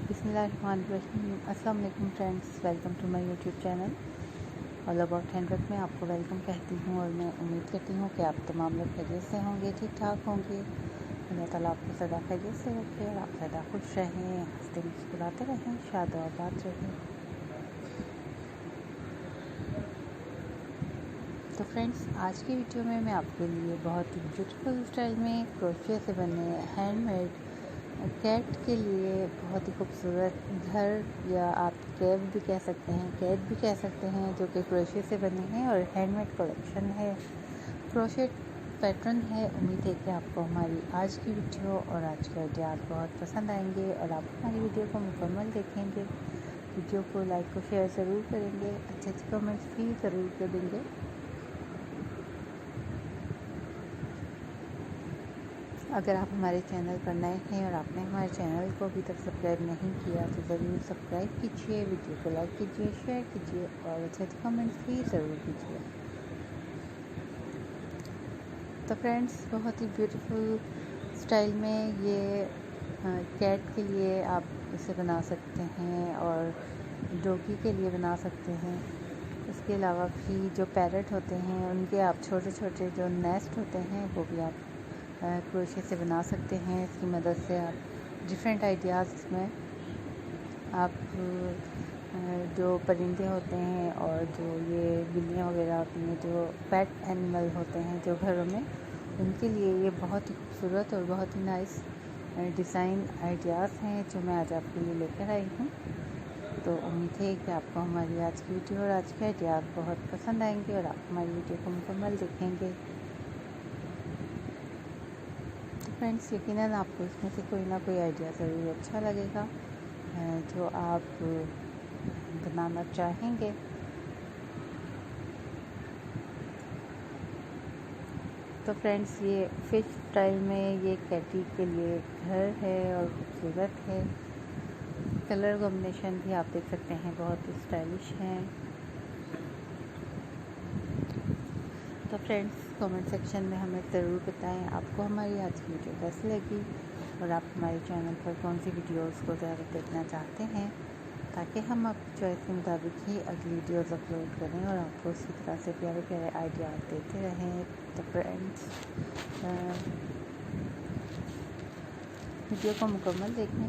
बिस्मिल्लाहिर्रहमानिर्रहीम। अस्सलाम वालेकुम friends, welcome to my YouTube channel all about handwork में आपको वेलकम कहती हूँ और मैं उम्मीद करती हूँ कि आप तमाम लोग खैरियत से होंगे, ठीक ठाक होंगे। अल्लाह ताला आपको सदा खैरियत से रखे और आप सदा खुश रहें, हंसते मुस्कुराते रहें, शाद और आबाद रहें। तो फ्रेंड्स, आज की वीडियो में मैं आपके लिए बहुत ही ब्यूटीफुल स्टाइल में क्रोशे से बने हैंडमेड कैट के लिए बहुत ही खूबसूरत घर या आप कैब भी कह सकते हैं, कैट भी कह सकते हैं, जो कि क्रोशे से बने हैं और हैंडमेड कलेक्शन है, क्रोशे पैटर्न है। उम्मीद है कि आपको हमारी आज की वीडियो और आज के आइडियाज़ बहुत पसंद आएंगे और आप हमारी वीडियो को मुकम्मल देखेंगे। वीडियो को लाइक और शेयर ज़रूर करेंगे, अच्छे अच्छे कमेंट्स भी ज़रूर कर देंगे। अगर आप हमारे चैनल पर नए हैं और आपने हमारे चैनल को अभी तक सब्सक्राइब नहीं किया तो ज़रूर सब्सक्राइब कीजिए, वीडियो को लाइक कीजिए, शेयर कीजिए और अच्छे अच्छे कमेंट्स भी ज़रूर कीजिए। तो फ्रेंड्स, बहुत ही ब्यूटीफुल स्टाइल में ये कैट के लिए आप इसे बना सकते हैं और डॉगी के लिए बना सकते हैं। इसके अलावा भी जो पैरट होते हैं उनके आप छोटे छोटे जो नेस्ट होते हैं वो भी आप क्रोशे से बना सकते हैं। इसकी मदद से आप डिफरेंट आइडियाज़ इसमें आप जो परिंदे होते हैं और जो ये बिल्लियाँ वगैरह होती हैं, जो पेट एनिमल होते हैं जो घरों में, उनके लिए ये बहुत ही खूबसूरत और बहुत ही नाइस डिज़ाइन आइडियाज़ हैं जो मैं आज आपके लिए लेकर आई हूँ। तो उम्मीद है कि आपको हमारी आज की वीडियो और आज के आइडियाज़ बहुत पसंद आएंगे और आप हमारी वीडियो को मुकम्मल देखेंगे। फ्रेंड्स, यकीनन आपको इसमें से कोई ना कोई आइडिया ज़रूर अच्छा लगेगा जो आप बनाना चाहेंगे। तो फ्रेंड्स, ये फिश स्टाइल में ये कैटी के लिए घर है और खूबसूरत है। कलर कॉम्बिनेशन भी आप देख सकते हैं, बहुत ही स्टाइलिश हैं। तो फ्रेंड्स, कमेंट सेक्शन में हमें ज़रूर बताएं आपको हमारी आज की वीडियो कैसी लगी और आप हमारे चैनल पर कौन सी वीडियोस को ज़्यादा देखना चाहते हैं, ताकि हम आपकी चॉइस के मुताबिक ही अगली वीडियोस अपलोड करें और आपको इसी तरह से प्यारे प्यारे आइडियाज़ देते रहें। तो फ्रेंड्स, वीडियो को मुकम्मल देखें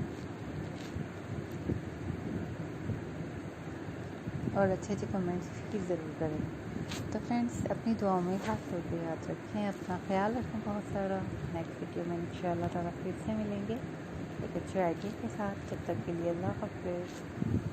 और अच्छे अच्छे कमेंट्स भी ज़रूर करें। तो फ्रेंड्स, अपनी दुआओं में खास तौर पे याद रखें, अपना ख्याल रखें बहुत सारा। नेक्स्ट वीडियो में इंशाअल्लाह ताला फिर से मिलेंगे एक अच्छे आइडिया के साथ। जब तक के लिए अल्लाह हाफ़िज़।